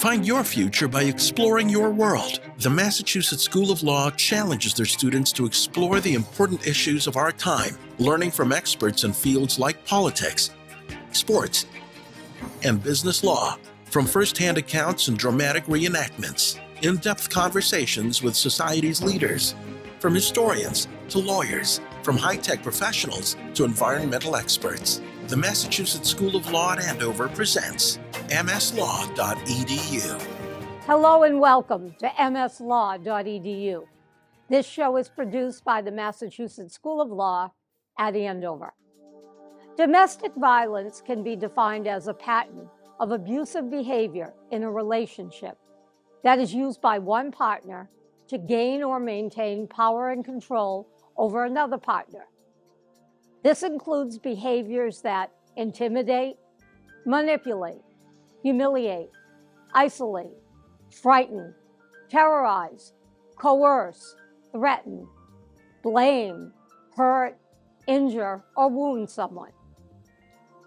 Find your future by exploring your world. The Massachusetts School of Law challenges their students to explore the important issues of our time, learning from experts in fields like politics, sports, and business law. From first-hand accounts and dramatic reenactments, in-depth conversations with society's leaders, from historians to lawyers, from high-tech professionals to environmental experts. The Massachusetts School of Law at Andover presents MSLAW.edu. Hello and welcome to MSLAW.edu. This show is produced by the Massachusetts School of Law at Andover. Domestic violence can be defined as a pattern of abusive behavior in a relationship that is used by one partner to gain or maintain power and control over another partner. This includes behaviors that intimidate, manipulate, humiliate, isolate, frighten, terrorize, coerce, threaten, blame, hurt, injure, or wound someone.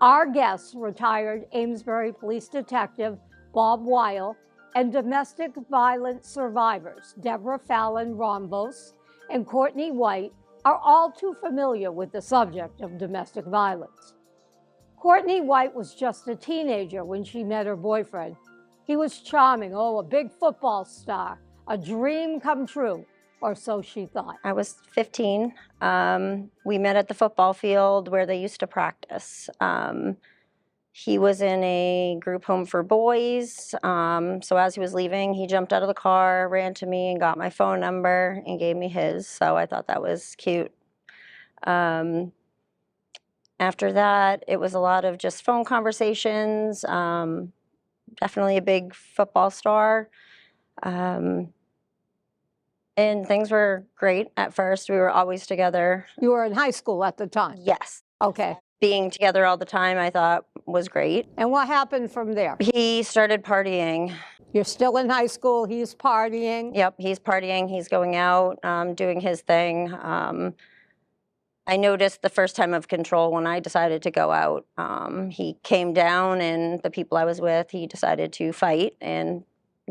Our guests, retired Amesbury Police Detective Bob Weil and domestic violence survivors Deborah Fallon-Rombos and Courtney White, are all too familiar with the subject of domestic violence. Courtney White was just a teenager when she met her boyfriend. He was charming, a big football star, a dream come true, or so she thought. I was 15. We met at the football field where they used to practice. He was in a group home for boys. So as he was leaving, he jumped out of the car, ran to me and got my phone number and gave me his. So I thought that was cute. After that, it was a lot of just phone conversations. Definitely a big football star. And things were great at first. We were always together. You were in high school at the time? Yes. Okay. Being together all the time, I thought was great. And what happened from there? He started partying. You're still in high school, he's partying? Yep, he's partying, he's going out, doing his thing. I noticed the first time of control when I decided to go out. He came down and the people I was with, he decided to fight and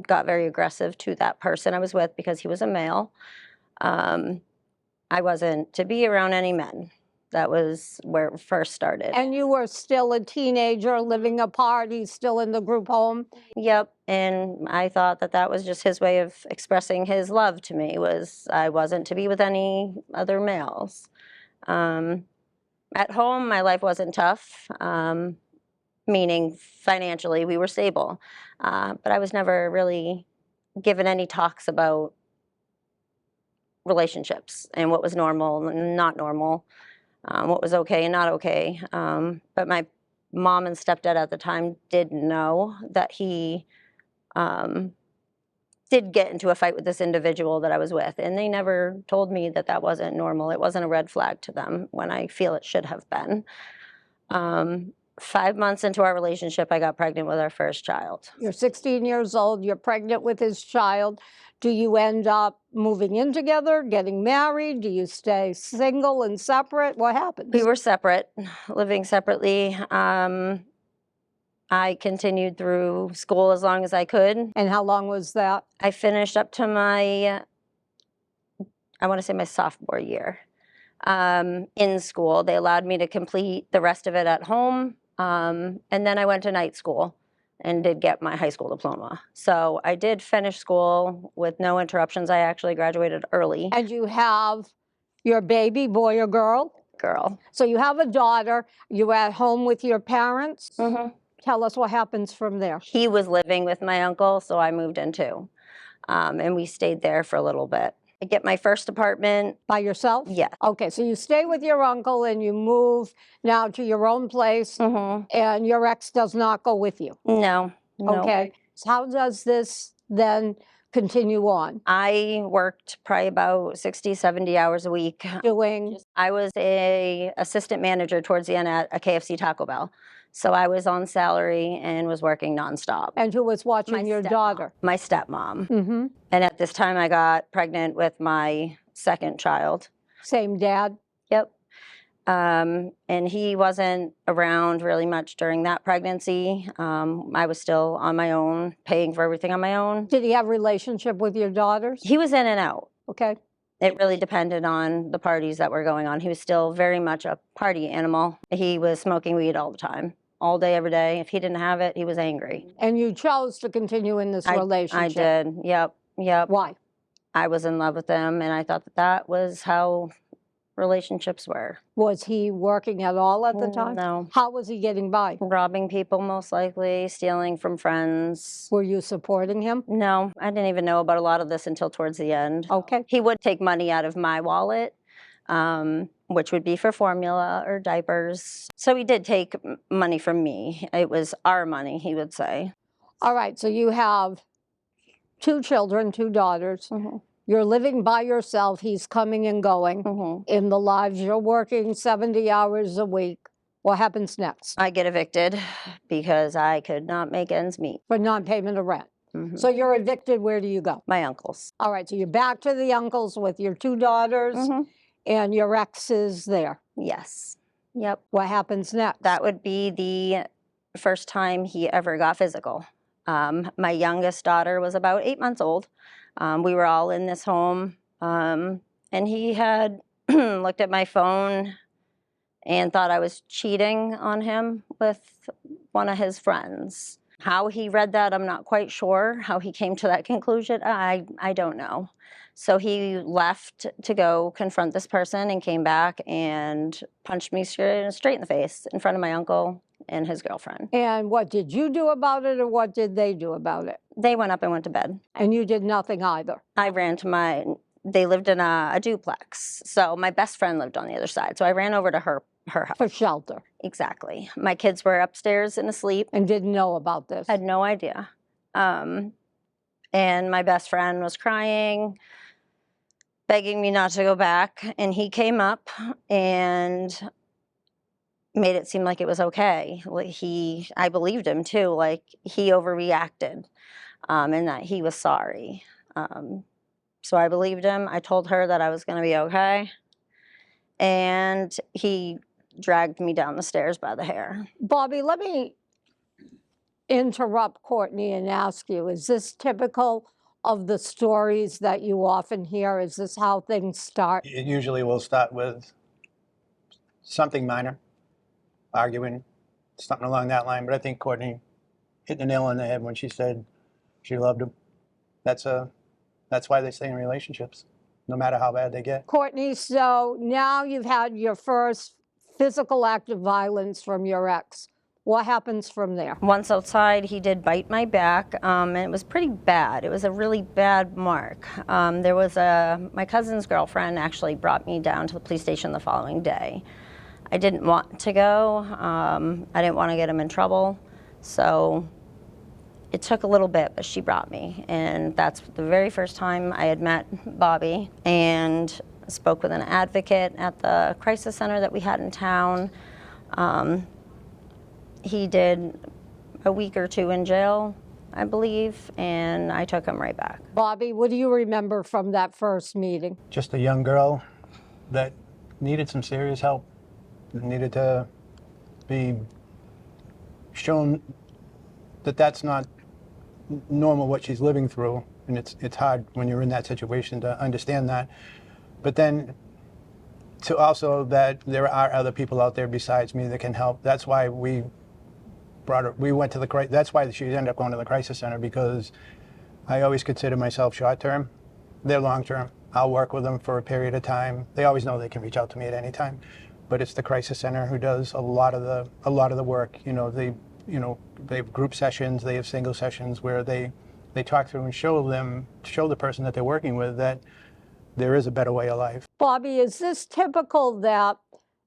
got very aggressive to that person I was with because he was a male. I wasn't to be around any men. That was where it first started. And you were still a teenager living apart, he's still in the group home? Yep, and I thought that that was just his way of expressing his love to me, was I wasn't to be with any other males. At home, my life wasn't tough, meaning financially we were stable, but I was never really given any talks about relationships and what was normal and not normal. What was okay and not okay. But my mom and stepdad at the time did know that he did get into a fight with this individual that I was with, and they never told me that that wasn't normal. It wasn't a red flag to them when I feel it should have been. 5 months into our relationship, I got pregnant with our first child. You're 16 years old, you're pregnant with his child. Do you end up moving in together, getting married? Do you stay single and separate? What happens? We were separate, living separately. I continued through school as long as I could. And how long was that? I finished up to my, I want to say my sophomore year in school. They allowed me to complete the rest of it at home. And then I went to night school and did get my high school diploma. So I did finish school with no interruptions. I actually graduated early. And you have your baby, boy or girl? Girl. So you have a daughter. You're at home with your parents? Mm-hmm. Tell us what happens from there. He was living with my uncle, so I moved in too. And we stayed there for a little bit. I get my first apartment. By yourself? Yeah. Okay, so you stay with your uncle and you move now to your own place, and your ex does not go with you? No. Okay, so how does this then continue on? I worked probably about 60, 70 hours a week. Doing? I was a assistant manager towards the end at a KFC Taco Bell. So I was on salary and was working nonstop. And who was watching your daughter? My stepmom. And at this time I got pregnant with my second child. Same dad? Yep. And he wasn't around really much during that pregnancy. I was still on my own, paying for everything on my own. Did he have a relationship with your daughters? He was in and out. Okay. It really depended on the parties that were going on. He was still very much a party animal. He was smoking weed all the time, all day, every day. If he didn't have it, he was angry. And you chose to continue in this relationship? I did, yep. Why? I was in love with him, and I thought that was how relationships were. Was he working at all at the time? No. How was he getting by? Robbing people, most likely, stealing from friends. Were you supporting him? No, I didn't even know about a lot of this until towards the end. Okay. He would take money out of my wallet, which would be for formula or diapers. So he did take money from me. It was our money, he would say. All right, so you have 2 children, 2 daughters. Mm-hmm. You're living by yourself. He's coming and going in the lives. You're working 70 hours a week. What happens next? I get evicted because I could not make ends meet. For non-payment of rent. So you're evicted. Where do you go? My uncle's. All right, so you're back to the uncle's with your 2 daughters, and your ex is there. Yes. Yep. What happens next? That would be the first time he ever got physical. My youngest daughter was about 8 months old. We were all in this home, and he had looked at my phone and thought I was cheating on him with one of his friends. How he read that, I'm not quite sure. How he came to that conclusion, I don't know. So he left to go confront this person and came back and punched me straight in the face in front of my uncle and his girlfriend. And what did you do about it, or what did they do about it? They went up and went to bed. And you did nothing either? I ran to they lived in a duplex. So my best friend lived on the other side. So I ran over to her house. For shelter? Exactly. My kids were upstairs and asleep. And didn't know about this? Had no idea. And my best friend was crying, begging me not to go back. And he came up and made it seem like it was okay. I believed him too, like he overreacted, and that he was sorry. So I believed him. I told her that I was going to be okay. And he dragged me down the stairs by the hair. Bobby, let me interrupt Courtney and ask you, is this typical of the stories that you often hear? Is this how things start? It usually will start with something minor, arguing, something along that line. But I think Courtney hit the nail on the head when she said she loved him. That's why they stay in relationships, no matter how bad they get. Courtney, so now you've had your first physical act of violence from your ex. What happens from there? Once outside, he did bite my back, and it was pretty bad. It was a really bad mark. There was my cousin's girlfriend actually brought me down to the police station the following day. I didn't want to go. I didn't want to get him in trouble. So it took a little bit, but she brought me. And that's the very first time I had met Bobby, and spoke with an advocate at the crisis center that we had in town. He did a week or 2 in jail, I believe, and I took him right back. Bobby, what do you remember from that first meeting? Just a young girl that needed some serious help, needed to be shown that that's not normal what she's living through, and it's hard when you're in that situation to understand that. But then to also that there are other people out there besides me that can help. That's why we brought her. We went to the. That's why she ended up going to the crisis center, because I always consider myself short term. They're long term. I'll work with them for a period of time. They always know they can reach out to me at any time, but it's the crisis center who does a lot of the work. They have group sessions. They have single sessions where they talk through and show the person that they're working with that there is a better way of life. Bobby, is this typical that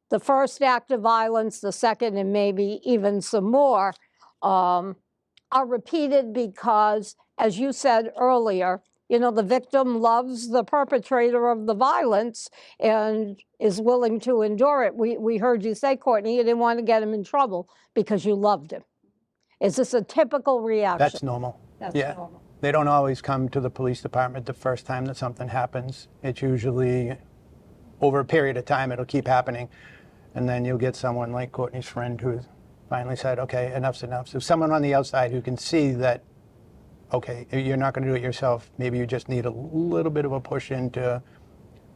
the first act of violence, the second, and maybe even some more, are repeated because, as you said earlier, the victim loves the perpetrator of the violence and is willing to endure it? We heard you say, Courtney, you didn't want to get him in trouble because you loved him. Is this a typical reaction? That's normal. That's normal. They don't always come to the police department the first time that something happens. It's usually over a period of time it'll keep happening. And then you'll get someone like Courtney's friend who finally said, okay, enough's enough. So someone on the outside who can see that, okay, you're not going to do it yourself. Maybe you just need a little bit of a push in to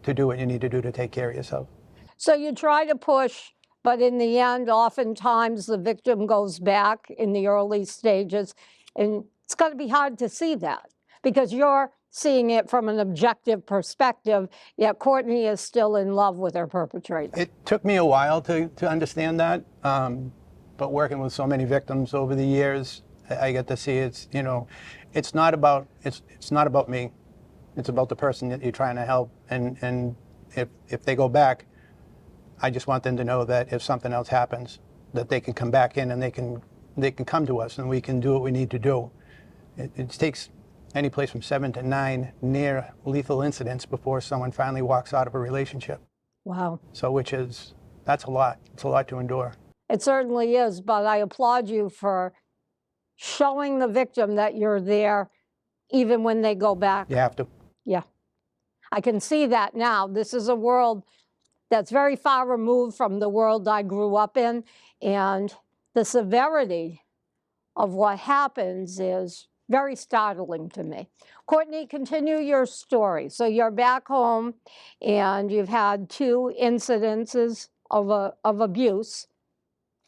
do what you need to do to take care of yourself. So you try to push, but in the end, oftentimes the victim goes back in the early stages, and it's going to be hard to see that because you're seeing it from an objective perspective, yet Courtney is still in love with her perpetrator. It took me a while to understand that, but working with so many victims over the years, I get to see it's, you know, it's not about me. It's about the person that you're trying to help, and if they go back, I just want them to know that if something else happens, that they can come back in and they can come to us and we can do what we need to do. It takes any place from 7 to 9 near lethal incidents before someone finally walks out of a relationship. Wow. So that's a lot. It's a lot to endure. It certainly is, but I applaud you for showing the victim that you're there even when they go back. You have to. Yeah. I can see that now. This is a world that's very far removed from the world I grew up in, and the severity of what happens is very startling to me. Courtney, continue your story. So you're back home, and you've had 2 incidences of abuse.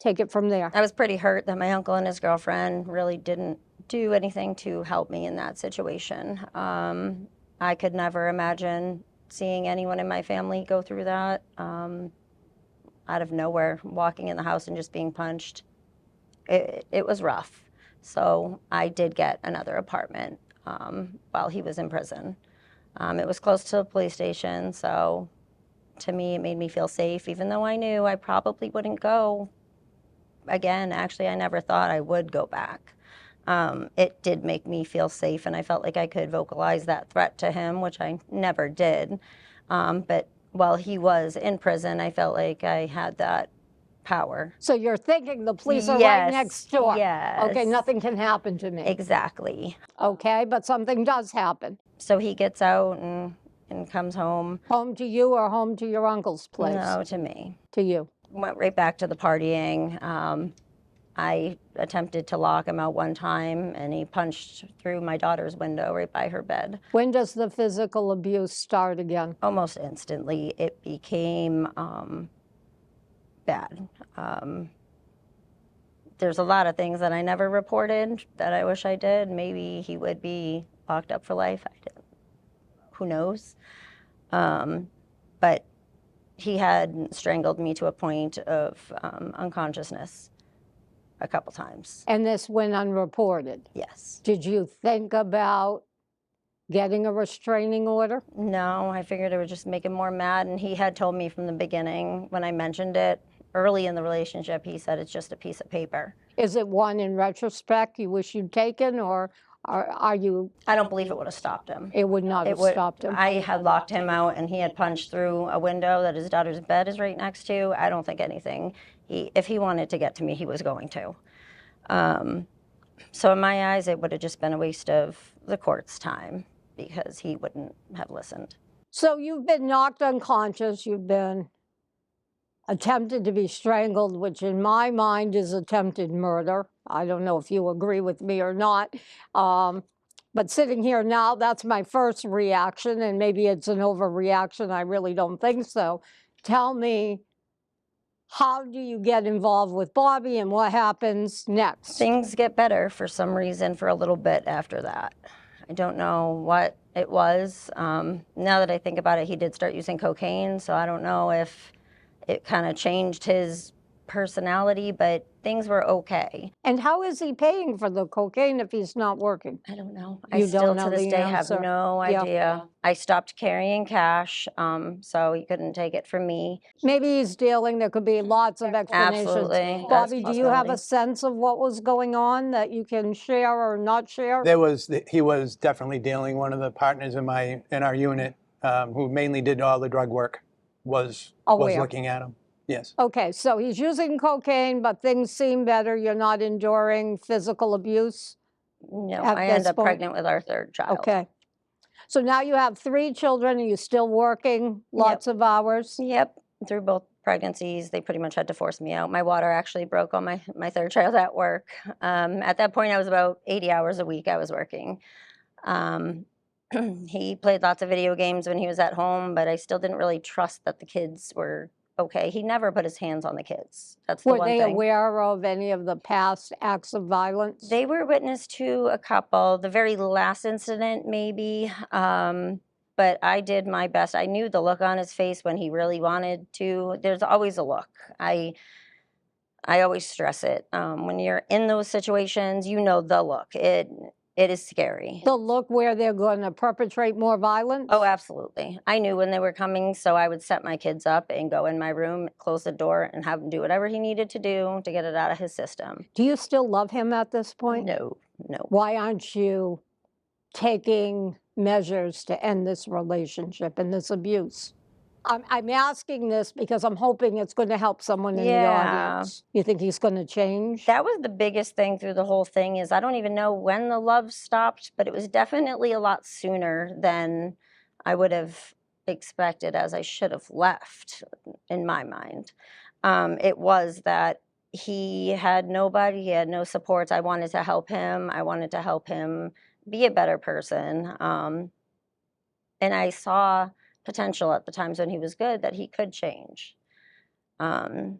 Take it from there. I was pretty hurt that my uncle and his girlfriend really didn't do anything to help me in that situation. I could never imagine seeing anyone in my family go through that. Out of nowhere, walking in the house and just being punched. It was rough. So I did get another apartment while he was in prison. It was close to the police station, so to me it made me feel safe, even though I knew I probably wouldn't go again. Actually, I never thought I would go back. It did make me feel safe, and I felt like I could vocalize that threat to him, which I never did. But while he was in prison, I felt like I had that power. So you're thinking the police are right Yes, next door. yes. Okay, nothing can happen to me. Exactly. Okay, but something does happen. So he gets out and comes home. Home to you or home to your uncle's place? No, to me. To you. Went right back to the partying. I attempted to lock him out one time, and he punched through my daughter's window right by her bed. When does the physical abuse start again? Almost instantly, it became bad. There's a lot of things that I never reported that I wish I did. Maybe he would be locked up for life. Who knows? But he had strangled me to a point of unconsciousness a couple times. And this went unreported? Yes. Did you think about getting a restraining order? No, I figured it would just make him more mad, and he had told me from the beginning when I mentioned it early in the relationship, he said it's just a piece of paper. Is it one in retrospect you wish you'd taken, or are you? I don't believe it would have stopped him. It would not have stopped him. I had locked him out, and he had punched through a window that his daughter's bed is right next to. I don't think anything. If he wanted to get to me, he was going to. So in my eyes, it would have just been a waste of the court's time because he wouldn't have listened. So you've been knocked unconscious, you've been attempted to be strangled, which in my mind is attempted murder. I don't know if you agree with me or not. But sitting here now, that's my first reaction, and maybe it's an overreaction. I really don't think so. Tell me, how do you get involved with Bobby and what happens next? Things get better for some reason for a little bit after that. I don't know what it was. Now that I think about it, he did start using cocaine, so I don't know if it kind of changed his personality, but things were okay. And how is he paying for the cocaine if he's not working? I don't know. You I still don't know to this the day answer? have no Yeah. idea. I stopped carrying cash, so he couldn't take it from me. Maybe he's dealing. There could be lots of explanations. Absolutely. Bobby, That's do you have a possibility. sense of what was going on that you can share or not share? He was definitely dealing. One of the partners in our unit, who mainly did all the drug work, was Aware. looking at him. Yes. Okay, so he's using cocaine, but things seem better. You're not enduring physical abuse? No, At I this ended up point- pregnant with our third child. Okay. So now you have 3 children. Are you still working lots of hours? Yep, through both pregnancies, they pretty much had to force me out. My water actually broke on my third child at work. At that point, I was about 80 hours a week I was working. He played lots of video games when he was at home, but I still didn't really trust that the kids were okay. He never put his hands on the kids. That's the Were one they thing. aware of any of the past acts of violence? They were witness to a couple. The very last incident, maybe. But I did my best. I knew the look on his face when he really wanted to. There's always a look. I always stress it. When you're in those situations, you know the look. It is scary. The look where they're going to perpetrate more violence? Oh, absolutely. I knew when they were coming, so I would set my kids up and go in my room, close the door, and have him do whatever he needed to do to get it out of his system. Do you still love him at this point? No, no. Why aren't you taking measures to end this relationship and this abuse? I'm asking this because I'm hoping it's going to help someone in the Yeah. audience. You think he's going to change? That was the biggest thing through the whole thing is I don't even know when the love stopped, but it was definitely a lot sooner than I would have expected, as I should have left in my mind. It was that he had nobody, he had no supports. I wanted to help him. I wanted to help him be a better person. And I saw potential at the times when he was good that he could change. And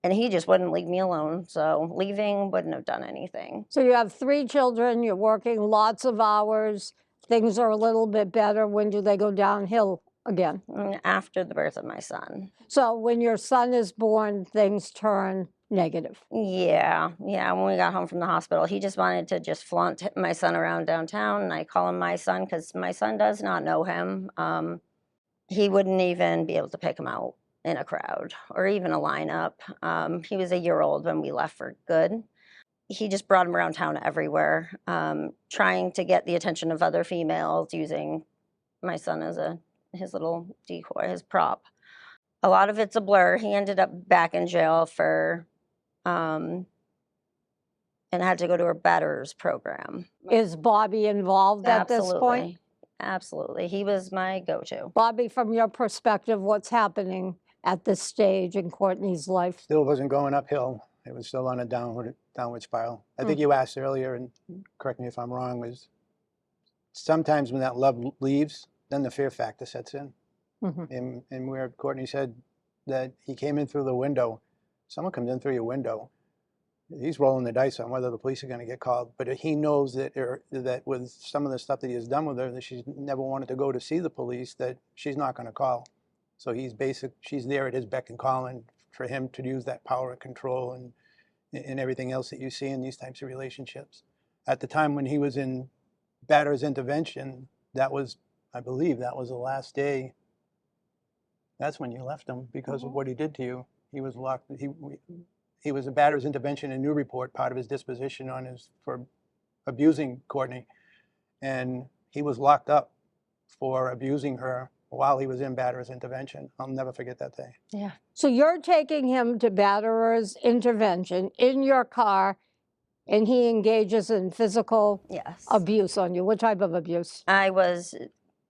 he just wouldn't leave me alone. So leaving wouldn't have done anything. So you have 3 children, you're working lots of hours, things are a little bit better. When do they go downhill again? After the birth of my son. So when your son is born, things turn negative. Yeah. When we got home from the hospital, he just wanted to just flaunt my son around downtown. And I call him my son because my son does not know him. He wouldn't even be able to pick him out in a crowd or even a lineup. He was a year old when we left for good. He just brought him around town everywhere, trying to get the attention of other females, using my son as his little decoy, his prop. A lot of it's a blur. He ended up back in jail for, and had to go to a batterers program. Is Bobby involved at this point? Absolutely. He was my go-to. Bobby, from your perspective, what's happening at this stage in Courtney's life? Still wasn't going uphill. It was still on a downward spiral. I think you asked earlier, and correct me if I'm wrong, was sometimes when that love leaves, then the fear factor sets in. And where Courtney said that he came in through the window, someone comes in through your window, he's rolling the dice on whether the police are going to get called. But he knows that that with some of the stuff that he has done with her, that she's never wanted to go to see the police, that she's not going to call. So she's there at his beck and call, and for him to use that power and control and everything else that you see in these types of relationships. At the time when he was in batterer's intervention, that was, I believe, that was the last day. That's when you left him because of what he did to you. He was locked. He was a batterer's intervention in Newburyport, part of his disposition for abusing Courtney, and he was locked up for abusing her while he was in batterer's intervention. I'll never forget that day. Yeah. So you're taking him to batterer's intervention in your car, and he engages in physical abuse on you. What type of abuse? I was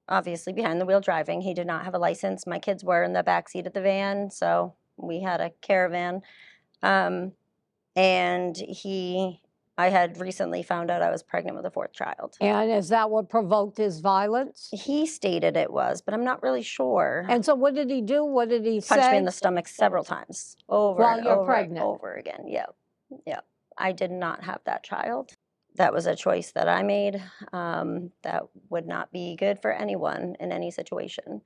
obviously behind the wheel driving. He did not have a license. My kids were in the back seat of the van, so we had a caravan. And I had recently found out I was pregnant with a 4th child. And is that what provoked his violence? He stated it was, but I'm not really sure. And so what did he do? What did he say? Punched me in the stomach several times, over While and you're over pregnant. and over again. Yep. I did not have that child. That was a choice that I made that would not be good for anyone in any situation.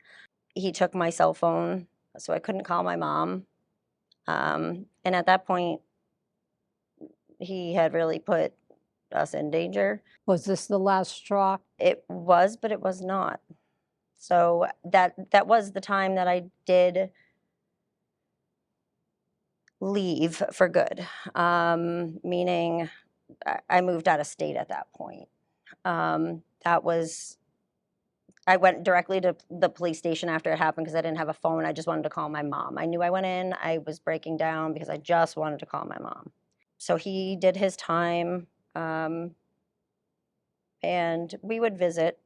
He took my cell phone, so I couldn't call my mom. And at that point, he had really put us in danger. Was this the last straw? It was, but it was not. So that was the time that I did leave for good, meaning I moved out of state at that point. I went directly to the police station after it happened because I didn't have a phone. I just wanted to call my mom. I knew I went in, I was breaking down because I just wanted to call my mom. So he did his time, and we would visit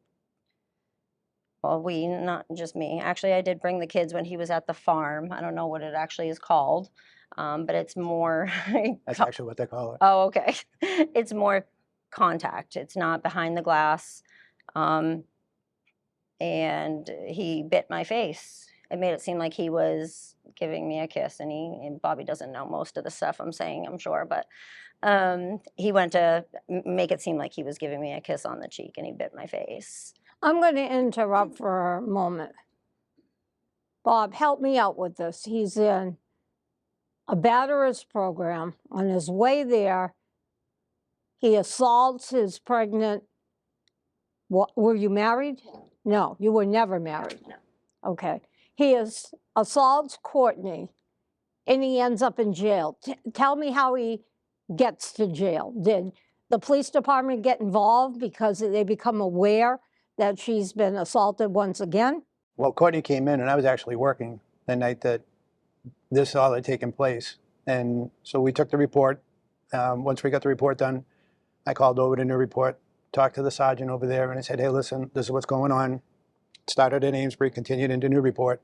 Well, not just me. Actually, I did bring the kids when he was at the farm. I don't know what it actually is called, but it's more. That's actually what they call it. Oh, okay. It's more contact. It's not behind the glass. And he bit my face. It made it seem like he was giving me a kiss, and Bobby doesn't know most of the stuff I'm saying, I'm sure, but he went to make it seem like he was giving me a kiss on the cheek, and he bit my face. I'm going to interrupt for a moment. Bob, help me out with this. He's in a batterers program. On his way there, he assaults his pregnant. Were you married? No, you were never married. No. Okay. He assaults Courtney, and he ends up in jail. Tell me how he gets to jail. Did the police department get involved because they become aware that she's been assaulted once again? Well, Courtney came in, and I was actually working the night that this all had taken place. And so we took the report. Once we got the report done, I called over to New Report, talked to the sergeant over there, and I said, hey, listen, this is what's going on. Started at Amesbury, continued into New Report.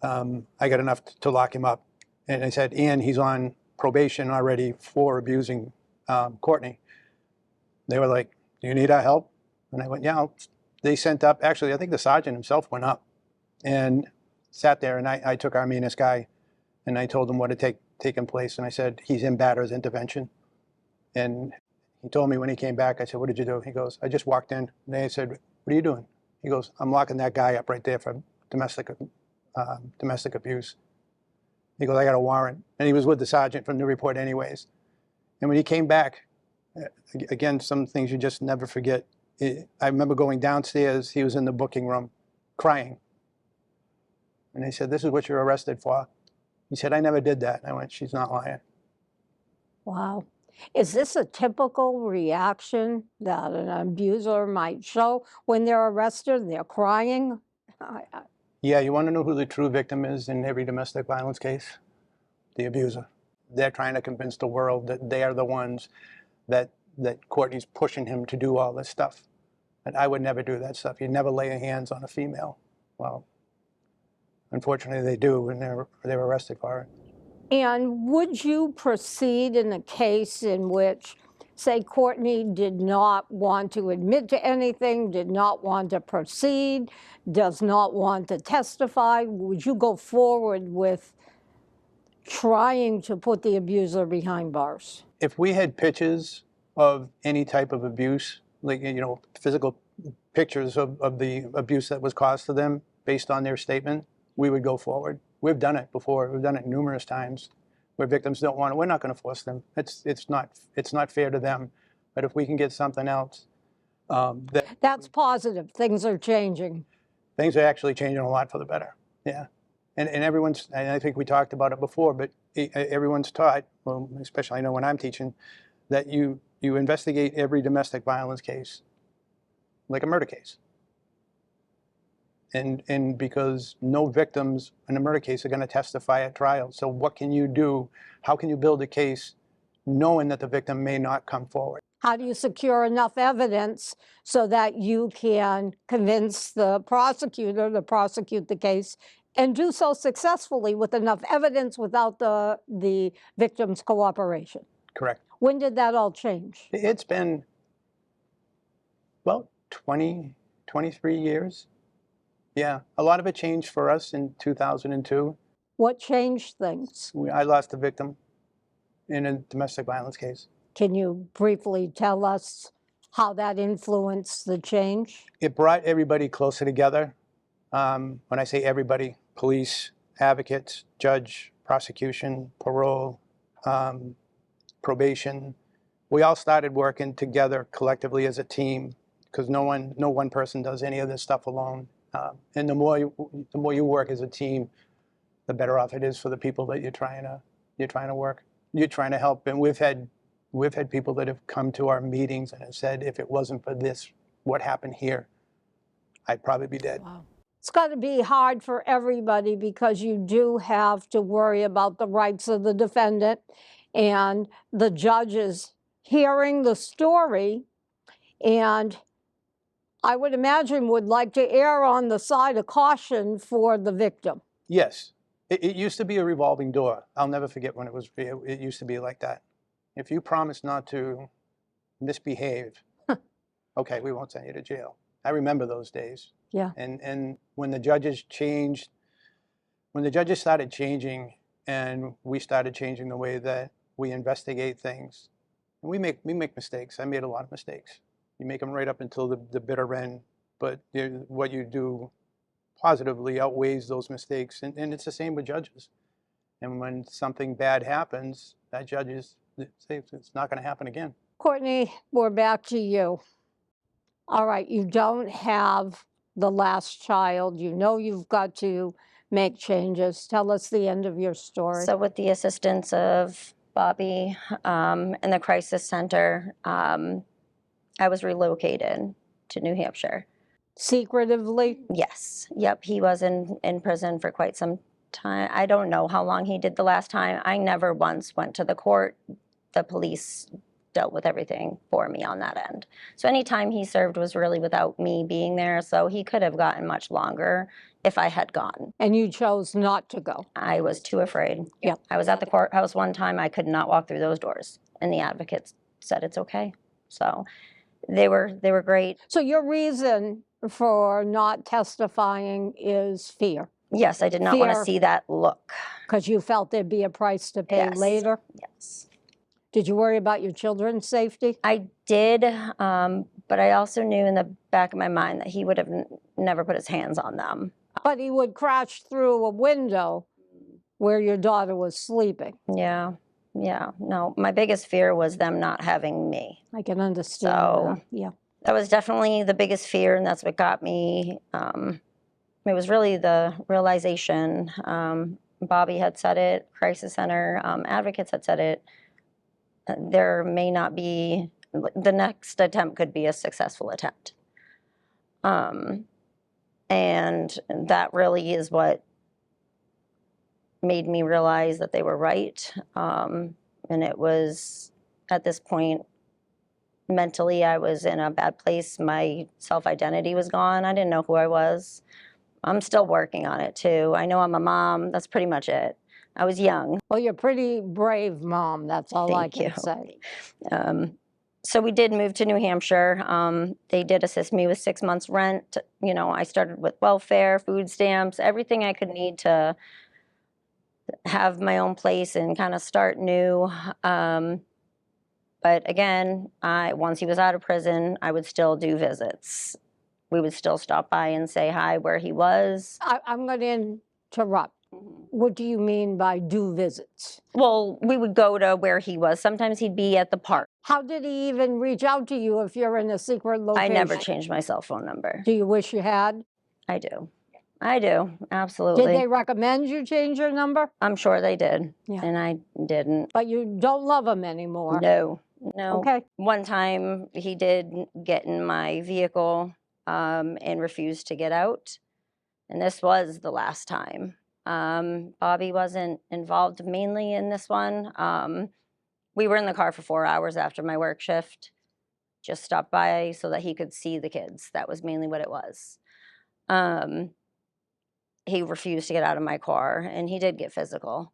I got enough to lock him up. And I said, and he's on probation already for abusing Courtney. They were like, do you need our help? And I went, yeah. They sent up, actually, I think the sergeant himself went up and sat there, and I took our meanest guy, and I told him what had taken place, and I said, he's in batterers intervention. And he told me when he came back, I said, what did you do? He goes, I just walked in, and they said, what are you doing? He goes, I'm locking that guy up right there for domestic abuse. He goes, I got a warrant. And he was with the sergeant from New Report anyways. And when he came back, again, some things you just never forget. I remember going downstairs, he was in the booking room crying. And they said, this is what you're arrested for. He said, I never did that. And I went, she's not lying. Wow. Is this a typical reaction that an abuser might show when they're arrested? They're crying? Yeah, you want to know who the true victim is in every domestic violence case? The abuser. They're trying to convince the world that they are the ones that Courtney's pushing him to do all this stuff. And I would never do that stuff. You'd never lay your hands on a female. Well, unfortunately they do, and they're arrested for it. And would you proceed in a case in which, say, Courtney did not want to admit to anything, did not want to proceed, does not want to testify? Would you go forward with trying to put the abuser behind bars? If we had pictures of any type of abuse, like, physical pictures of the abuse that was caused to them based on their statement, we would go forward. We've done it before. We've done it numerous times where victims don't want it. We're not going to force them. It's not fair to them. But if we can get something else, that's positive. Things are changing. Things are actually changing a lot for the better. Yeah, and everyone's. And I think we talked about it before, but everyone's taught. Well, especially I know when I'm teaching, that you investigate every domestic violence case like a murder case. And because no victims in a murder case are going to testify at trial. So what can you do? How can you build a case knowing that the victim may not come forward? How do you secure enough evidence so that you can convince the prosecutor to prosecute the case and do so successfully with enough evidence without the victim's cooperation? Correct. When did that all change? It's been, well, 23 years. Yeah, a lot of it changed for us in 2002. What changed things? I lost a victim in a domestic violence case. Can you briefly tell us how that influenced the change? It brought everybody closer together. When I say everybody, police, advocates, judge, prosecution, parole, probation. We all started working together collectively as a team because no one person does any of this stuff alone. And the more you work as a team, the better off it is for the people that you're trying to help. And we've had people that have come to our meetings and have said, if it wasn't for this, what happened here, I'd probably be dead. Wow. It's got to be hard for everybody because you do have to worry about the rights of the defendant, and the judge is hearing the story, and I would imagine, would like to err on the side of caution for the victim. Yes. It used to be a revolving door. I'll never forget when it used to be like that. If you promise not to misbehave, okay, we won't send you to jail. I remember those days. Yeah. And when the judges changed, when the judges started changing and we started changing the way that we investigate things, and we make mistakes. I made a lot of mistakes. You make them right up until the bitter end, but what you do positively outweighs those mistakes. And it's the same with judges. And when something bad happens, that judges say it's not going to happen again. Courtney, we're back to you. All right, you don't have the last child. You know you've got to make changes. Tell us the end of your story. So with the assistance of Bobby and the crisis center, I was relocated to New Hampshire. Secretively? Yes. Yep. He was in prison for quite some time. I don't know how long he did the last time. I never once went to the court. The police dealt with everything for me on that end. So any time he served was really without me being there. So he could have gotten much longer if I had gone. And you chose not to go. I was too afraid. Yeah. I was at the courthouse one time. I could not walk through those doors. And the advocates said it's okay. So they were great. So your reason for not testifying is fear? Yes, I did not want to Fear. see that look. Because you felt there'd be a price to pay Yes. later? Yes. Did you worry about your children's safety? I did, but I also knew in the back of my mind that he would have never put his hands on them. But he would crash through a window where your daughter was sleeping. Yeah, yeah. No, my biggest fear was them not having me. I can understand So- that. Yeah. That was definitely the biggest fear, and that's what got me. It was really the realization. Bobby had said it, crisis center advocates had said it. There may not be, the next attempt could be a successful attempt. And that really is what made me realize that they were right. And it was, at this point, mentally, I was in a bad place. My self-identity was gone. I didn't know who I was. I'm still working on it, too. I know I'm a mom. That's pretty much it. I was young. Well, you're a pretty brave mom. That's all I Thank can you. say. So we did move to New Hampshire. They did assist me with 6 months rent. You know, I started with welfare, food stamps, everything I could need to have my own place and kind of start new. But again, once he was out of prison, I would still do visits. We would still stop by and say hi where he was. I'm going to interrupt. What do you mean by do visits? Well, we would go to where he was. Sometimes he'd be at the park. How did he even reach out to you if you're in a secret I location? never changed my cell phone number. Do you wish you had? I do. I do, absolutely. Did they recommend you change your number? I'm sure they did, Yeah. and I didn't. But you don't love him anymore? No. Okay. One time he did get in my vehicle and refused to get out, and this was the last time. Bobby wasn't involved mainly in this one. We were in the car for 4 hours after my work shift, just stopped by so that he could see the kids. That was mainly what it was. He refused to get out of my car, and he did get physical.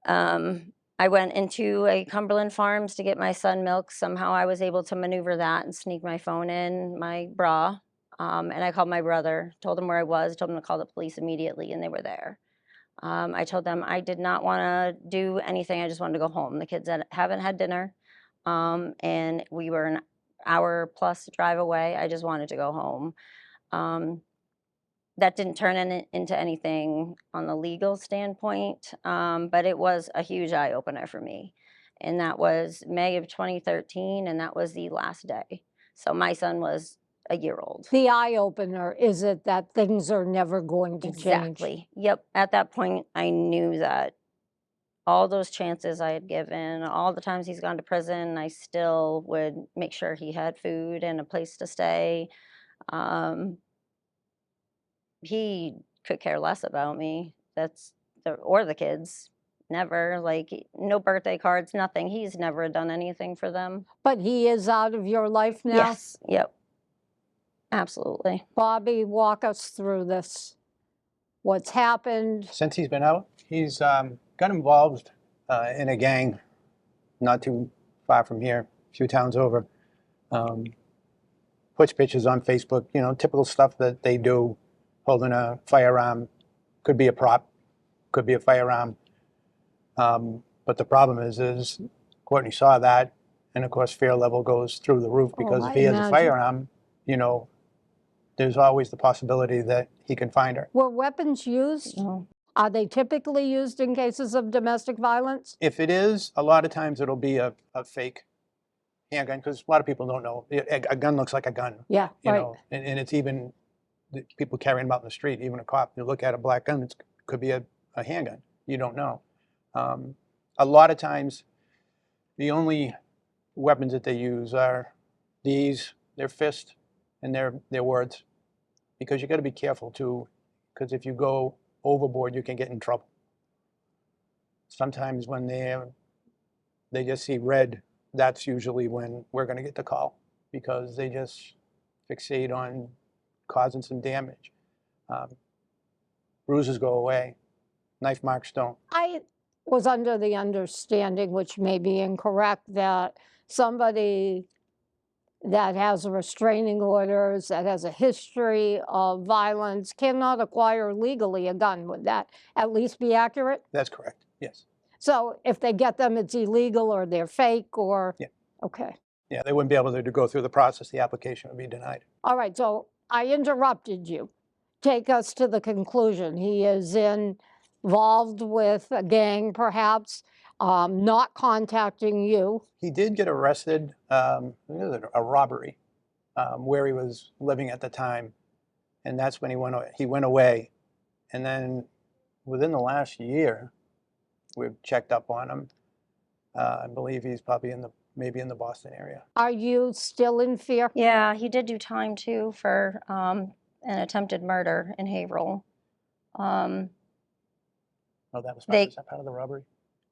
I went into a Cumberland Farms to get my son milk. Somehow I was able to maneuver that and sneak my phone in my bra. And I called my brother, told him where I was, told him to call the police immediately, and they were there. I told them I did not want to do anything. I just wanted to go home. The kids haven't had dinner, and we were an hour-plus drive away. I just wanted to go home. That didn't turn into anything on the legal standpoint, but it was a huge eye-opener for me. And that was May of 2013, and that was the last day. So my son was a year old. The eye-opener, is it that things are never going to change? Exactly. Yep. At that point, I knew that all those chances I had given, all the times he's gone to prison, I still would make sure he had food and a place to stay. He could care less about me. Or the kids. Never. Like, no birthday cards, nothing. He's never done anything for them. But he is out of your life now? Yes. Yep. Absolutely. Bobby, walk us through this. What's happened? Since he's been out, he's got involved in a gang not too far from here, a few towns over. Puts pictures on Facebook, you know, typical stuff that they do, holding a firearm. Could be a prop, could be a firearm. But the problem is Courtney saw that, and of course fear level goes through the roof because if I he has a imagine. firearm, you know, there's always the possibility that he can find her. Were weapons used? No. Are they typically used in cases of domestic violence? If it is, a lot of times it'll be a fake handgun because a lot of people don't know. A gun looks like a gun, Yeah, you right. know, and it's even people carrying them out in the street, even a cop, you look at a black gun, it could be a handgun. You don't know. A lot of times, the only weapons that they use are their fist, and their words, because you got to be careful too, because if you go overboard, you can get in trouble. Sometimes when they just see red, that's usually when we're going to get the call, because they just fixate on causing some damage. Bruises go away, knife marks don't. I was under the understanding, which may be incorrect, that somebody that has restraining orders, that has a history of violence, cannot acquire legally a gun. Would that at least be accurate? That's correct, yes. So if they get them, it's illegal or they're fake or? Yeah. Okay. Yeah, they wouldn't be able to go through the process. The application would be denied. All right, so I interrupted you. Take us to the conclusion. He is involved with a gang, perhaps, not contacting you. He did get arrested, I think it was a robbery, where he was living at the time, and that's when he went away. And then within the last year, we've checked up on him. I believe he's probably maybe in the Boston area. Are you still in fear? Yeah, he did do time too for an attempted murder in Haverhill. Oh, that was is that part of the robbery?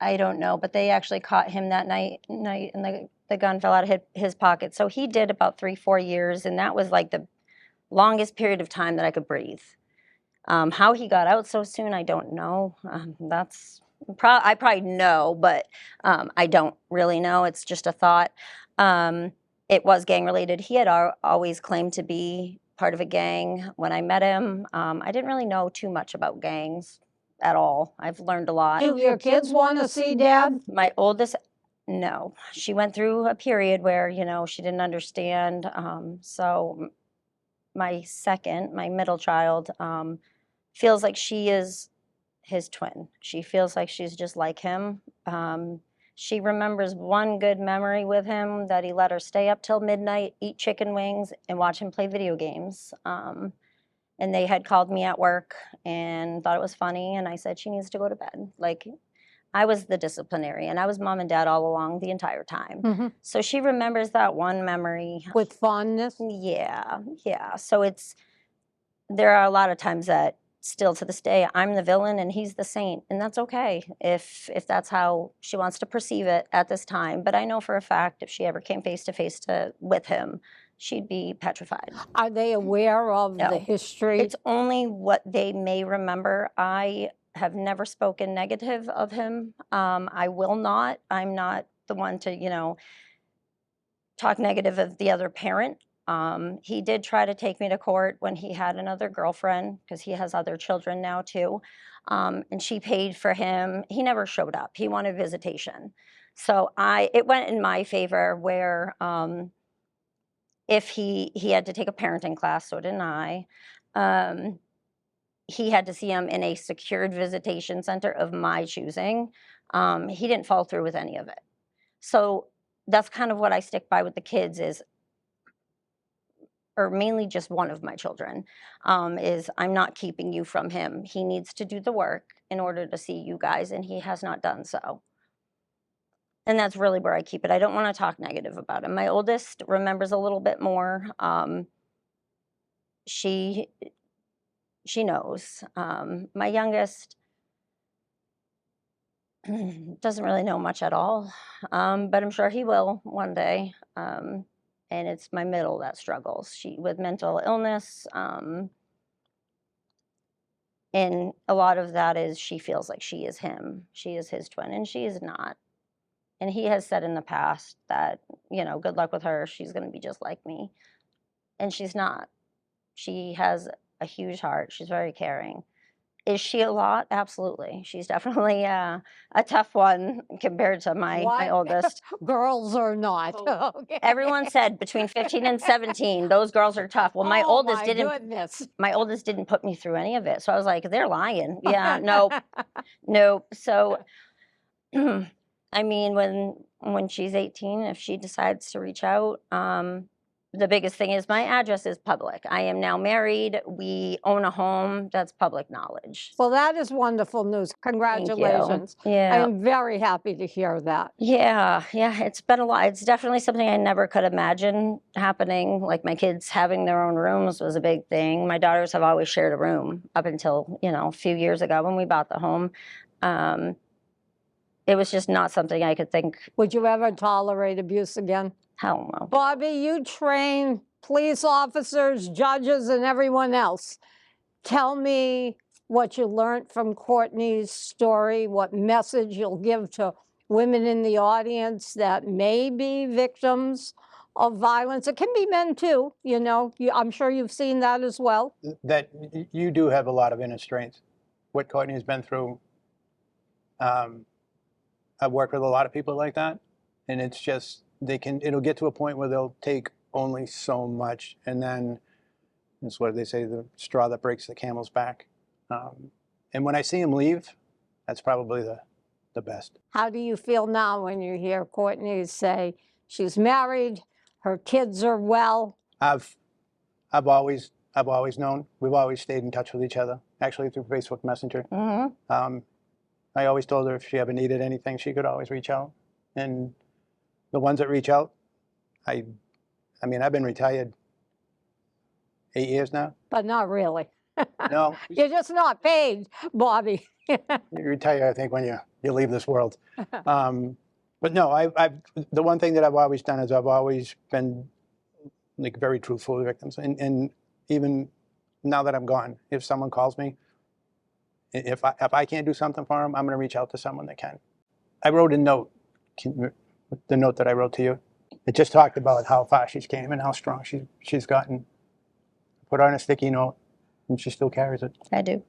I don't know, but they actually caught him that night, and the gun fell out of his pocket. So he did about 3-4 years, and that was like the longest period of time that I could breathe. How he got out so soon, I don't know. I probably know, but I don't really know. It's just a thought. It was gang related. He had always claimed to be part of a gang. When I met him, I didn't really know too much about gangs at all. I've learned a lot. Do your kids want to see Dad? My oldest, no. She went through a period where, she didn't understand. So my middle child, feels like she is his twin. She feels like she's just like him. She remembers one good memory with him, that he let her stay up till midnight, eat chicken wings, and watch him play video games. And they had called me at work and thought it was funny, and I said she needs to go to bed. Like, I was the disciplinarian. I was mom and dad all along the entire time. Mm-hmm. So she remembers that one memory. With fondness? Yeah. So there are a lot of times that still to this day, I'm the villain and he's the saint, and that's okay if that's how she wants to perceive it at this time. But I know for a fact if she ever came face to face with him, she'd be petrified. Are they aware of the history? It's only what they may remember. I have never spoken negative of him. I will not. I'm not the one to, talk negative of the other parent. He did try to take me to court when he had another girlfriend, because he has other children now too. And she paid for him. He never showed up. He wanted visitation. So it went in my favor where if he had to take a parenting class, so didn't I. He had to see him in a secured visitation center of my choosing. He didn't follow through with any of it. So that's kind of what I stick by with the kids or mainly just one of my children, is I'm not keeping you from him. He needs to do the work in order to see you guys, and he has not done so. And that's really where I keep it. I don't want to talk negative about him. My oldest remembers a little bit more. She knows. My youngest doesn't really know much at all, but I'm sure he will one day. and it's my middle that struggles. She with mental illness, and a lot of that is she feels like she is him. She is his twin, and she is not. And he has said in the past that, you know, good luck with her. She's going to be just like me. And she's not. She has a huge heart. She's very caring. Is she a lot? Absolutely. She's definitely a tough one compared to my What? oldest. Girls are not. Okay. Everyone said between 15 and 17, those girls are tough. Well, my Oh, oldest my didn't. goodness. My oldest didn't put me through any of it. So I was like, they're lying. Yeah, nope, nope. So, I mean, when she's 18, if she decides to reach out, the biggest thing is my address is public. I am now married. We own a home. That's public knowledge. Well, that is wonderful news. Congratulations. I Yeah. am very happy to hear that. Yeah, it's been a lot. It's definitely something I never could imagine happening. Like my kids having their own rooms was a big thing. My daughters have always shared a room up until, you know, a few years ago when we bought the home. It was just not something I could think, Would you ever tolerate abuse again? hell no. Bobby, you train police officers, judges, and everyone else. Tell me what you learned from Courtney's story, what message you'll give to women in the audience that may be victims of violence. It can be men too, you know. I'm sure you've seen that as well. That you do have a lot of inner strength. What Courtney has been through, I've worked with a lot of people like that, and it's just it'll get to a point where they'll take only so much, and then it's what they say, the straw that breaks the camel's back. And when I see him leave, that's probably the best. How do you feel now when you hear Courtney say she's married, her kids are well? I've always known. We've always stayed in touch with each other, actually through Facebook Messenger. I always told her if she ever needed anything, she could always reach out. And the ones that reach out, I mean, I've been retired 8 years now. But not really. No, You're just not paid, Bobby. you retire, I think, when you leave this world. But no, the one thing that I've always done is I've always been like very truthful with victims. And even now that I'm gone, if someone calls me, if I can't do something for them, I'm going to reach out to someone that can. I wrote a note, the note that I wrote to you. It just talked about how far she's came and how strong she's gotten. Put her on a sticky note, and she still carries it. I do.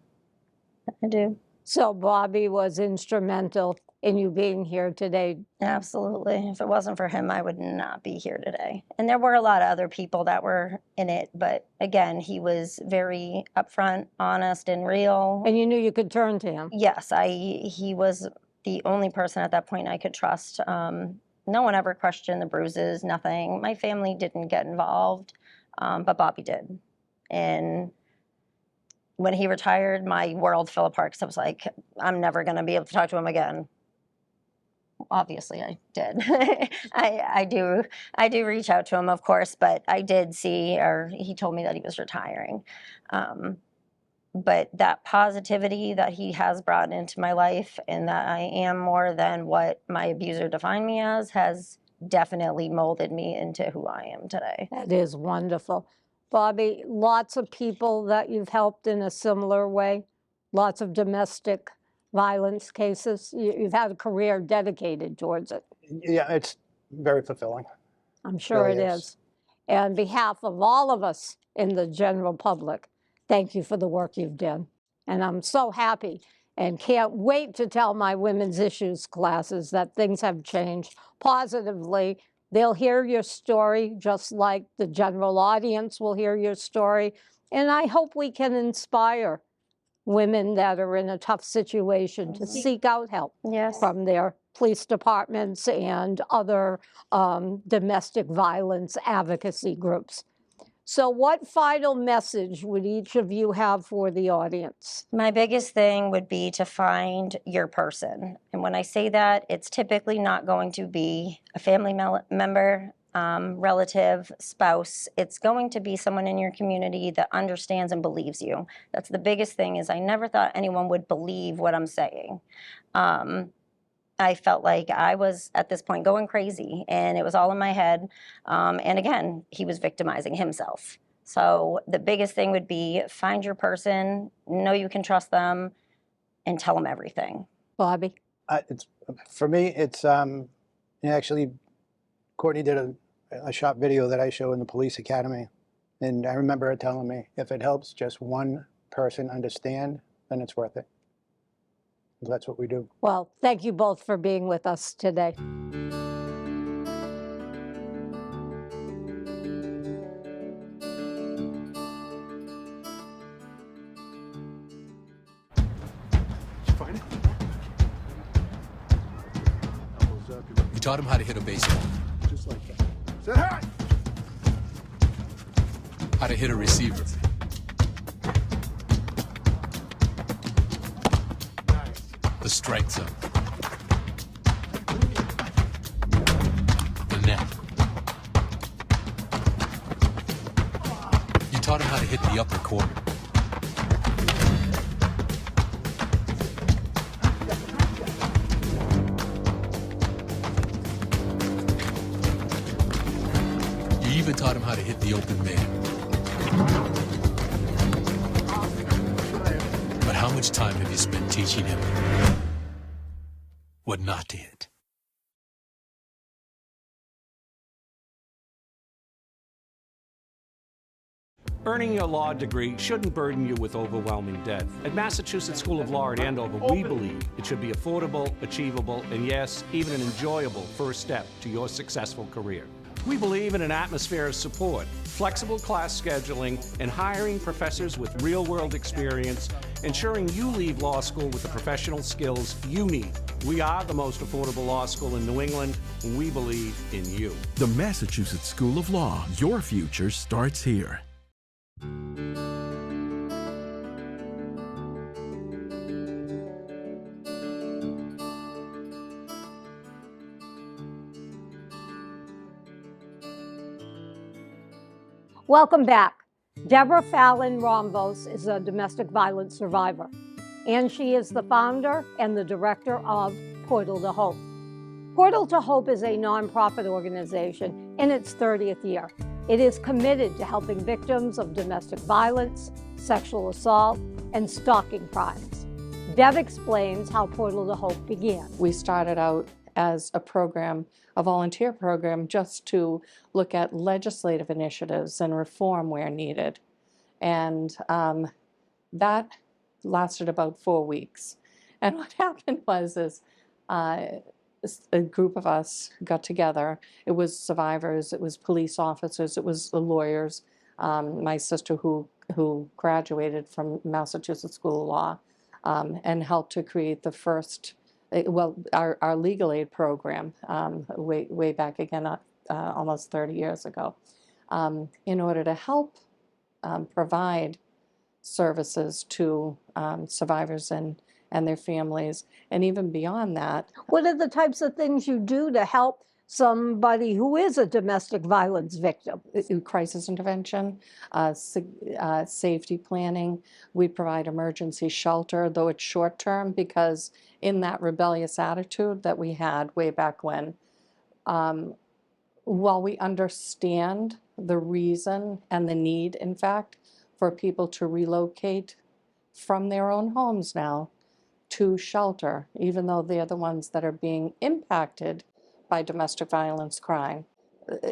So Bobby was instrumental in you being here today. Absolutely. If it wasn't for him, I would not be here today. And there were a lot of other people that were in it, but again, he was very upfront, honest, and real. And you knew you could turn to him. Yes, he was the only person at that point I could trust. No one ever questioned the bruises, nothing. My family didn't get involved, but Bobby did. And when he retired, my world fell apart because I was like, I'm never going to be able to talk to him again. Obviously, I did. I do reach out to him, of course, but I did see, or he told me that he was retiring. But that positivity that he has brought into my life, and that I am more than what my abuser defined me as, has definitely molded me into who I am today. That is wonderful. Bobby, lots of people that you've helped in a similar way, lots of domestic violence cases. You've had a career dedicated towards it. Yeah, it's very fulfilling. I'm sure Really it is. And on behalf of all of us in the general public, thank you for the work you've done. And I'm so happy and can't wait to tell my women's issues classes that things have changed positively. They'll hear your story just like the general audience will hear your story. And I hope we can inspire women that are in a tough situation to seek out help from their police departments and other domestic violence advocacy groups. So what final message would each of you have for the audience? My biggest thing would be to find your person. And when I say that, it's typically not going to be a family member, relative, spouse. It's going to be someone in your community that understands and believes you. That's the biggest thing. Is I never thought anyone would believe what I'm saying. I felt like I was at this point going crazy and it was all in my head. And again, he was victimizing himself. So the biggest thing would be find your person, know you can trust them, and tell them everything. Bobby? It's for me. It's actually, Courtney did a short video that I show in the police academy, and I remember her telling me, if it helps just one person understand, then it's worth it. That's what we do. Well, thank you both for being with us today. Find it? We taught him how to hit a baseball, Just like that. Say hi! how to hit a receiver, Nice. the strike zone, the net. You taught him how to hit the upper corner. You even taught him how to hit the open man. But how much time have you spent teaching him what not to hit? Earning your law degree shouldn't burden you with overwhelming debt. At Massachusetts School of Law at Andover, we believe it should be affordable, achievable, and yes, even an enjoyable first step to your successful career. We believe in an atmosphere of support, flexible class scheduling, and hiring professors with real-world experience, ensuring you leave law school with the professional skills you need. We are the most affordable law school in New England, and we believe in you. The Massachusetts School of Law. Your future starts here. Welcome back. Deborah Fallon Rombos is a domestic violence survivor, and she is the founder and the director of Portal to Hope. Portal to Hope is a nonprofit organization in its 30th year. It is committed to helping victims of domestic violence, sexual assault, and stalking crimes. Deb explains how Portal to Hope began. We started out as a program, a volunteer program, just to look at legislative initiatives and reform where needed. And that lasted about 4 weeks. And what happened was a group of us got together. It was survivors, it was police officers, it was the lawyers, my sister who graduated from Massachusetts School of Law, and helped to create the first, our legal aid program way back again, almost 30 years ago, in order to help provide services to survivors and their families, and even beyond that. What are the types of things you do to help somebody who is a domestic violence victim? Crisis intervention, safety planning. We provide emergency shelter, though it's short term, because in that rebellious attitude that we had way back when, while we understand the reason and the need, in fact, for people to relocate from their own homes now to shelter, even though they're the ones that are being impacted by domestic violence crime,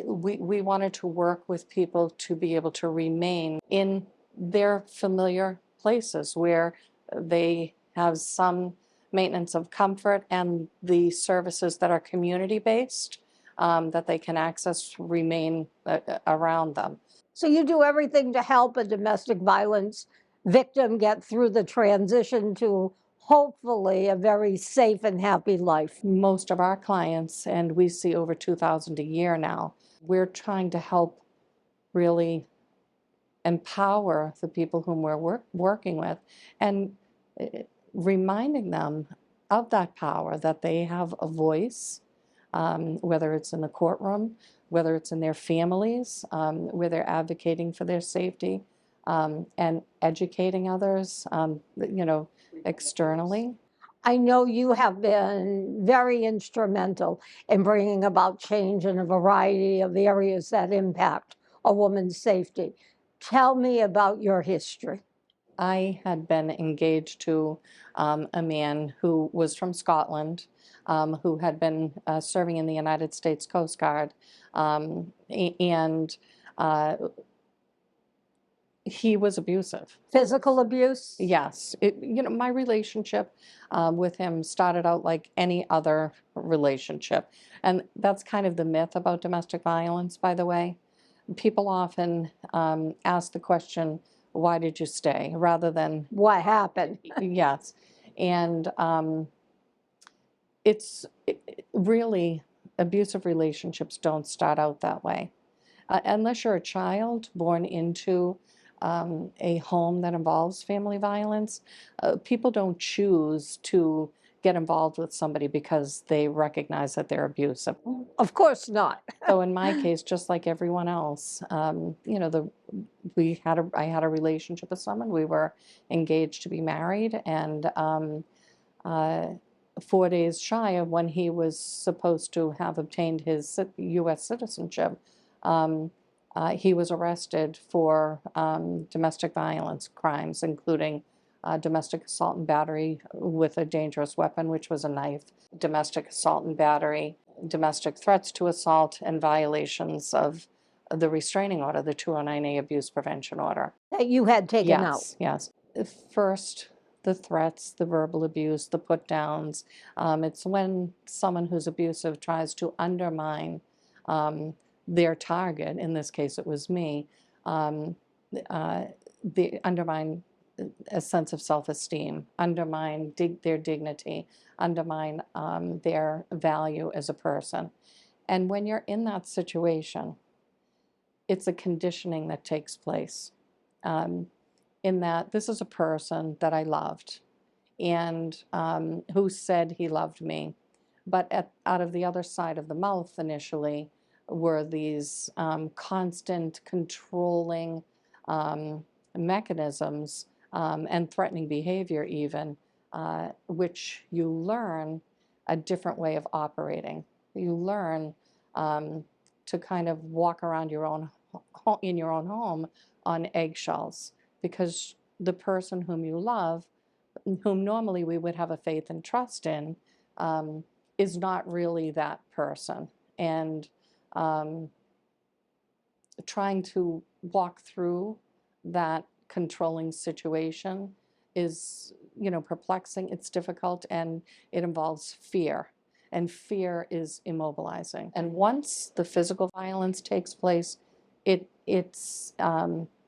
we wanted to work with people to be able to remain in their familiar places where they have some maintenance of comfort and the services that are community-based that they can access remain around them. So you do everything to help a domestic violence victim get through the transition to hopefully a very safe and happy life. Most of our clients, and we see over 2,000 a year now, we're trying to help really empower the people whom we're working with, and reminding them of that power, that they have a voice, whether it's in the courtroom, whether it's in their families, where they're advocating for their safety, and educating others, externally. I know you have been very instrumental in bringing about change in a variety of areas that impact a woman's safety. Tell me about your history. I had been engaged to a man who was from Scotland, who had been serving in the United States Coast Guard, and he was abusive. Physical abuse? Yes, my relationship with him started out like any other relationship, and that's kind of the myth about domestic violence, by the way. People often ask the question, "Why did you stay?" rather than What happened? yes, and really abusive relationships don't start out that way. Unless you're a child born into a home that involves family violence, people don't choose to get involved with somebody because they recognize that they're abusive. Of course not. So in my case, just like everyone else, I had a relationship with someone. We were engaged to be married, and 4 days shy of when he was supposed to have obtained his U.S. citizenship, he was arrested for domestic violence crimes, including domestic assault and battery with a dangerous weapon, which was a knife, domestic assault and battery, domestic threats to assault, and violations of the restraining order, the 209A abuse prevention order. That you had taken out. Yes. First, the threats, the verbal abuse, the put downs. It's when someone who's abusive tries to undermine their target, in this case it was me, undermine a sense of self-esteem, undermine their dignity, undermine their value as a person. And when you're in that situation, it's a conditioning that takes place. In that this is a person that I loved and who said he loved me. But out of the other side of the mouth initially were these constant controlling mechanisms and threatening behavior even, which you learn a different way of operating. You learn to kind of walk around in your own home on eggshells, because the person whom you love, whom normally we would have a faith and trust in, is not really that person. And trying to walk through that controlling situation is, perplexing, it's difficult, and it involves fear. And fear is immobilizing. And once the physical violence takes place, it's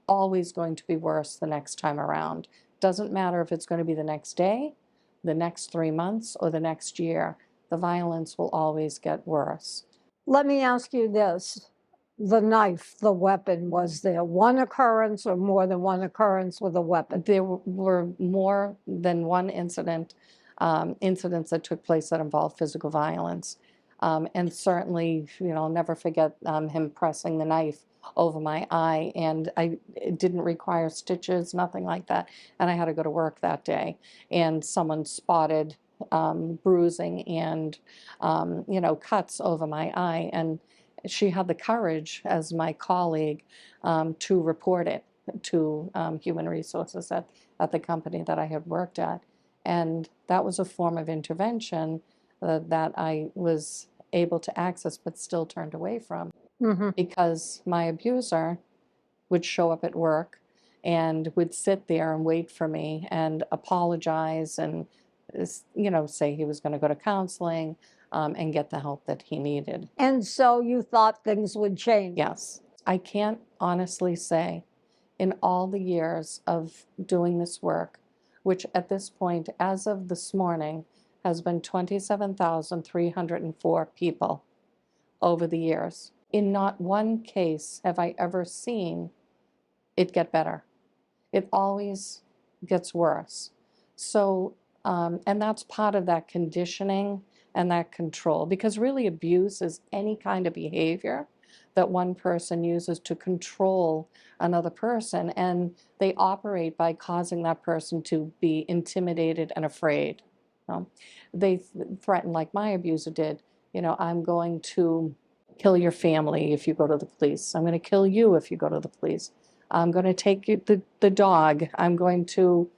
always going to be worse the next time around. Doesn't matter if it's going to be the next day, the next 3 months, or the next year. The violence will always get worse. Let me ask you this. The knife, the weapon, was there one occurrence or more than one occurrence with a weapon? There were more than one incidents that took place that involved physical violence. And certainly, I'll never forget him pressing the knife over my eye, and it didn't require stitches, nothing like that. And I had to go to work that day, and someone spotted bruising and cuts over my eye, and she had the courage, as my colleague, to report it to human resources at the company that I had worked at. And that was a form of intervention that I was able to access but still turned away from, because my abuser would show up at work and would sit there and wait for me and apologize and say he was going to go to counseling and get the help that he needed. And so you thought things would change? Yes. I can't honestly say, in all the years of doing this work, which at this point, as of this morning, has been 27,304 people over the years. In not one case have I ever seen it get better. It always gets worse. So, and that's part of that conditioning and that control, because really abuse is any kind of behavior that one person uses to control another person, and they operate by causing that person to be intimidated and afraid. know, they threaten, like my abuser did, you know, I'm going to kill your family if you go to the police. I'm going to kill you if you go to the police. I'm going to take you, the dog. I'm going to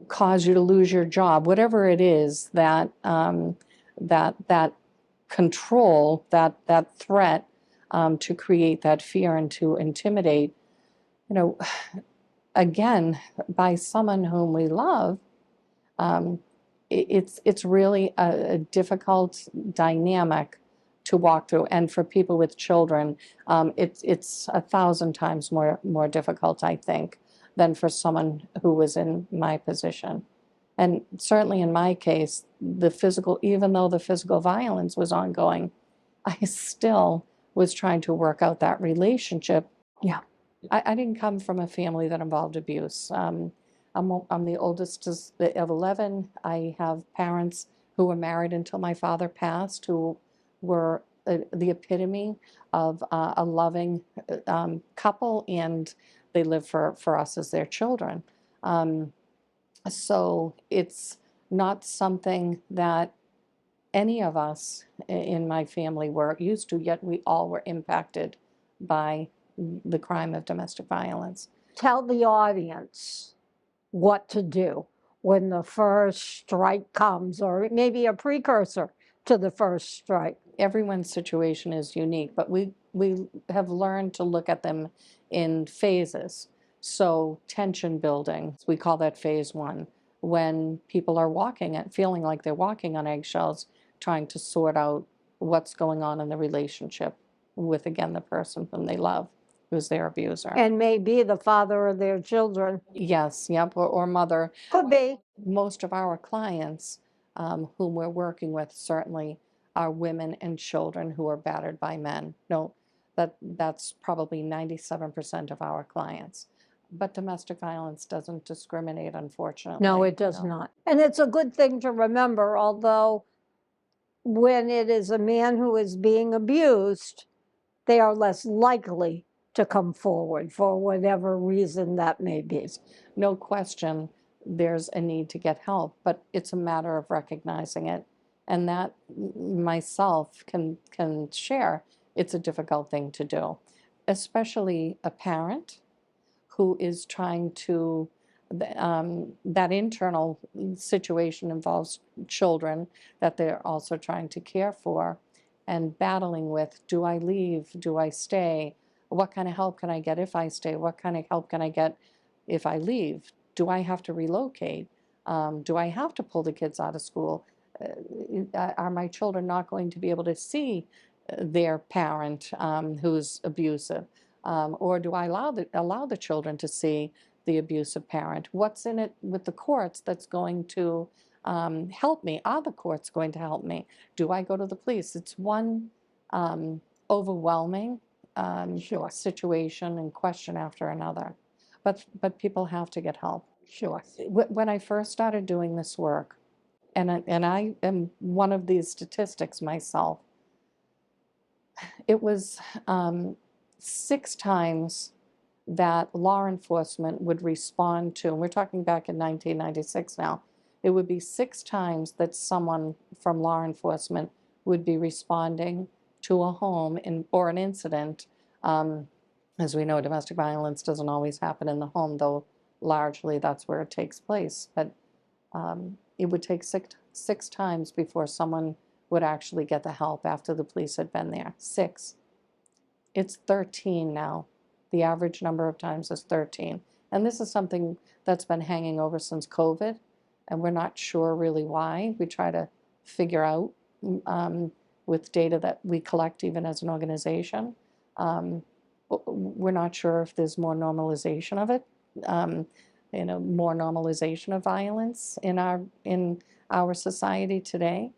cause you to lose your job. Whatever it is that that control, that threat to create that fear and to intimidate, you know, again, by someone whom we love, it's really a difficult dynamic to walk through. And for people with children, it's 1,000 times more difficult, I think, than for someone who was in my position. And certainly in my case, even though the physical violence was ongoing, I still was trying to work out that relationship. Yeah. I didn't come from a family that involved abuse. I'm the oldest of 11. I have parents who were married until my father passed, who were the epitome of a loving couple, and they live for us as their children. So it's not something that any of us in my family were used to, yet we all were impacted by the crime of domestic violence. Tell the audience what to do when the first strike comes, or maybe a precursor to the first strike. Everyone's situation is unique, but we have learned to look at them in phases. So tension building, we call that phase 1, when people are feeling like they're walking on eggshells, trying to sort out what's going on in the relationship with, again, the person whom they love, who's their abuser. And maybe the father of their children. Yes, yep, or mother. Could be. Most of our clients whom we're working with certainly are women and children who are battered by men. No, that's probably 97% of our clients. But domestic violence doesn't discriminate, unfortunately. No, it does not. And it's a good thing to remember, although when it is a man who is being abused, they are less likely to come forward for whatever reason that may be. No question, there's a need to get help, but it's a matter of recognizing it. And that myself can share, it's a difficult thing to do, especially a parent who is trying to, that internal situation involves children that they're also trying to care for and battling with, do I leave, do I stay? What kind of help can I get if I stay? What kind of help can I get if I leave? Do I have to relocate? Do I have to pull the kids out of school? Are my children not going to be able to see their parent who's abusive? Or do I allow the children to see the abusive parent? What's in it with the courts that's going to help me? Are the courts going to help me? Do I go to the police? It's one overwhelming situation and question after another. But people have to get help. Sure. When I first started doing this work, and I am one of these statistics myself, it was 6 times that law enforcement would respond to, and we're talking back in 1996 now, it would be 6 times that someone from law enforcement would be responding to a home or an incident. As we know, domestic violence doesn't always happen in the home, though largely that's where it takes place. But it would take 6 times before someone would actually get the help after the police had been there. 6. It's 13 now. The average number of times is 13. And this is something that's been hanging over since COVID, and we're not sure really why. We try to figure out with data that we collect even as an organization. We're not sure if there's more normalization of it, more normalization of violence in our society today.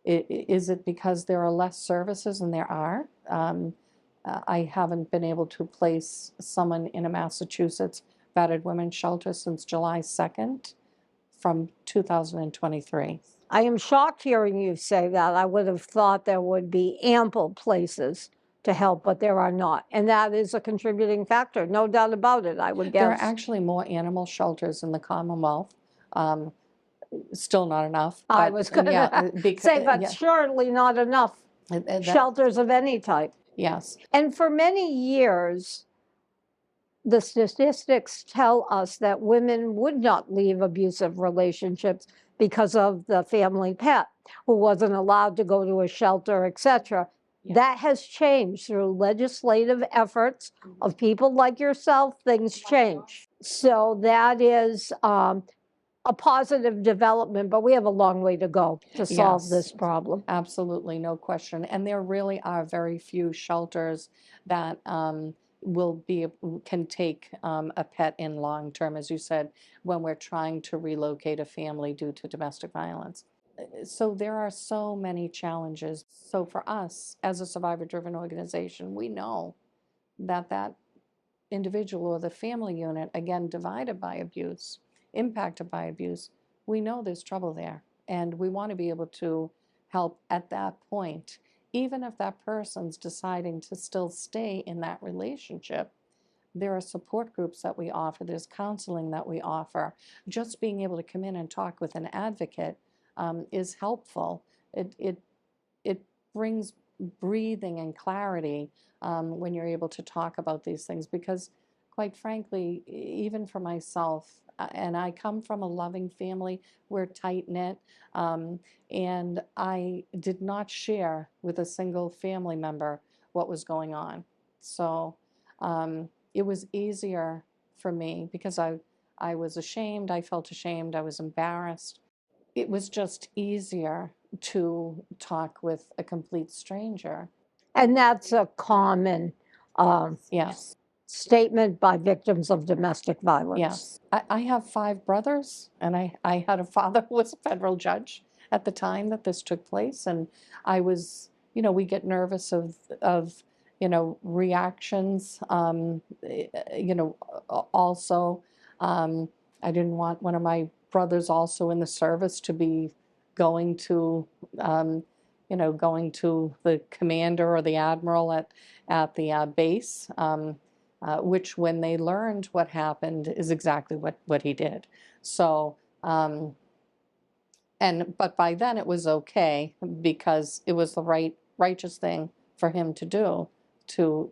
Is it because there are less services than there are? I haven't been able to place someone in a Massachusetts battered women's shelter since July 2nd from 2023. I am shocked hearing you say that. I would have thought there would be ample places to help, but there are not. And that is a contributing factor, no doubt about it, I would guess. There are actually more animal shelters in the Commonwealth. Still not enough. I but, was going to say, but yeah, surely not enough that- shelters of any type. yes, And for many years, the statistics tell us that women would not leave abusive relationships because of the family pet who wasn't allowed to go to a shelter, etc. Yeah. That has changed through legislative efforts of people like yourself. Things change. So that is a positive development, but we have a long way to go to solve Yes. this problem. absolutely, no question. And there really are very few shelters that can take a pet in long term, as you said, when we're trying to relocate a family due to domestic violence. So there are so many challenges. So for us, as a survivor-driven organization, we know that individual or the family unit, again, divided by abuse, impacted by abuse, we know there's trouble there. And we want to be able to help at that point. Even if that person's deciding to still stay in that relationship, there are support groups that we offer, there's counseling that we offer. Just being able to come in and talk with an advocate is helpful. It brings breathing and clarity when you're able to talk about these things, because quite frankly, even for myself, and I come from a loving family, we're tight-knit, and I did not share with a single family member what was going on. So it was easier for me because I was ashamed, I felt ashamed, I was embarrassed. It was just easier to talk with a complete stranger. And that's a common Yes, statement by victims of domestic violence. yes. I have 5 brothers, and I had a father who was a federal judge at the time that this took place, and I was, we get nervous of reactions. Also, I didn't want one of my brothers also in the service to be going to the commander or the admiral at the base, which when they learned what happened is exactly what he did. So, but by then it was okay because it was the righteous thing for him to do to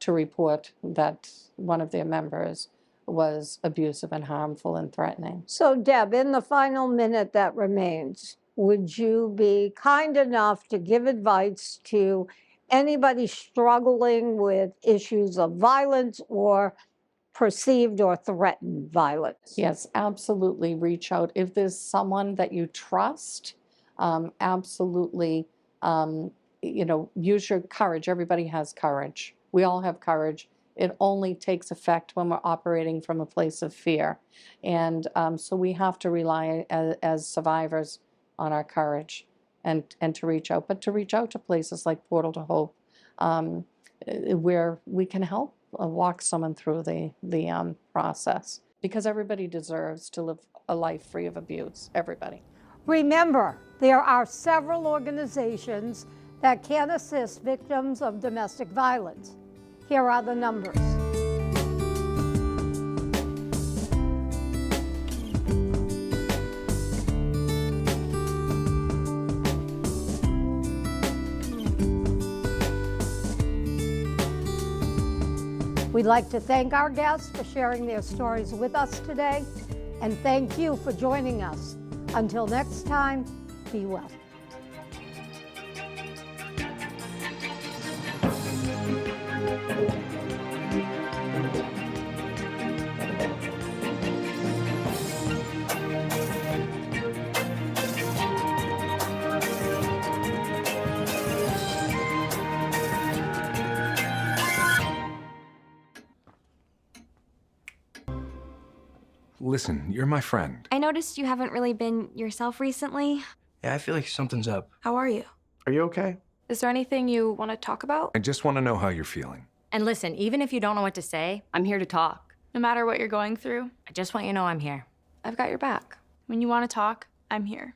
report that one of their members was abusive and harmful and threatening. So, Deb, in the final minute that remains, would you be kind enough to give advice to anybody struggling with issues of violence or perceived or threatened violence? Yes, absolutely. Reach out. If there's someone that you trust, absolutely, use your courage. Everybody has courage. We all have courage. It only takes effect when we're operating from a place of fear. And so we have to rely as survivors on our courage and to reach out, but to reach out to places like Portal to Hope, where we can help walk someone through the process, because everybody deserves to live a life free of abuse. Everybody. Remember, there are several organizations that can assist victims of domestic violence. Here are the numbers. We'd like to thank our guests for sharing their stories with us today, and thank you for joining us. Until next time, be well. Listen, you're my friend. I noticed you haven't really been yourself recently. Yeah, I feel like something's up. How are you? Are you okay? Is there anything you want to talk about? I just want to know how you're feeling. And listen, even if you don't know what to say, I'm here to talk. No matter what you're going through, I just want you to know I'm here. I've got your back. When you want to talk, I'm here.